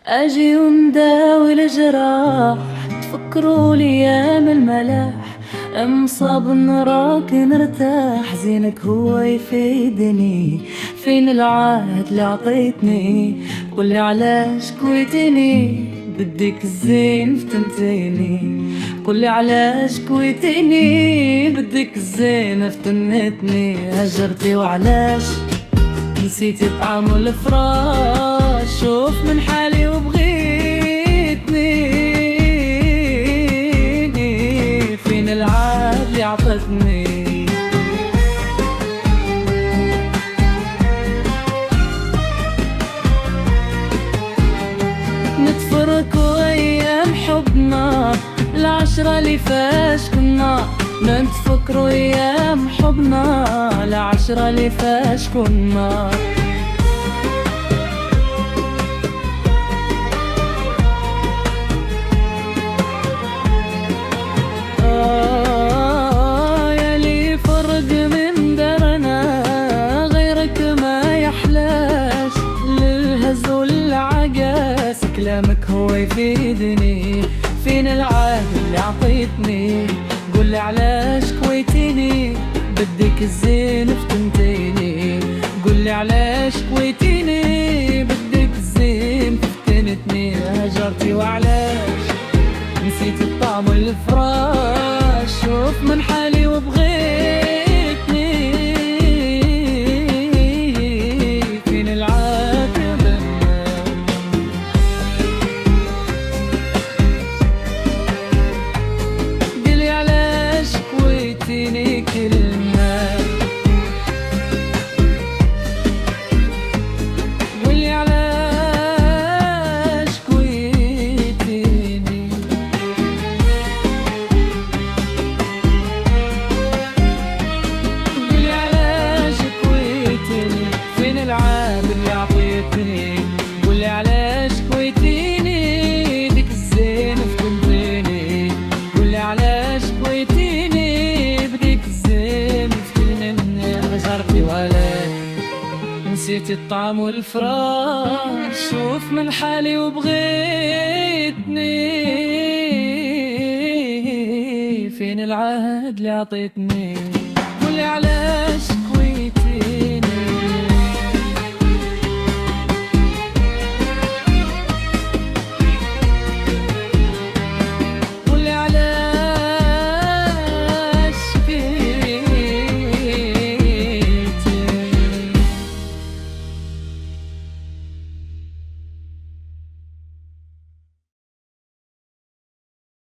اجي ونداوي الجراح، تفكروا لي ايام الملاح، مصاب نراك نرتاح، زينك هو يفيدني. فين العهد اللي عطيتني؟ قولي علاش كويتني؟ بدك الزين فتنتيني. قولي علاش كويتني؟ بدك الزين فتنتني. هجرتي وعلاش؟ نسيتي طعم الفراش. شوف من حالي وبغيتني. فين العهد اللي عطتني؟ نتفرق وايام حبنا، العشرة اللي فاش كنا. نتفكروا ايام حبنا، العشرة اللي فاش كنا. يالي فرق من درنا، غيرك ما يحلاش. للهز والعقاس كلامك هو يفيدني. فين العهد اللي عطيتني؟ قولي علاش كويتيني؟ بدك الزين فتنتيني. قولي علاش كويتيني؟ بدك الزين فتنتني. هجرتي وعلاش؟ نسيت الطعم الفراش. شوف من حالي وبغيتني. فين العاتب؟ قلي علاش كويتيني كلمة. قولي علاش كويتيني. قولي علاش كويتيني. فين العهد اللي عطيتني؟ قولي علاش كويتيني؟ ديك الزين فتنتيني. قولي علاش كويتيني؟ بديك الزين فتنتني. غجرتي وعلاش؟ نسيتي الطعم والفراش. شوف من حالي وبغيتني. فين العهد اللي عطيتني؟ قولي علاش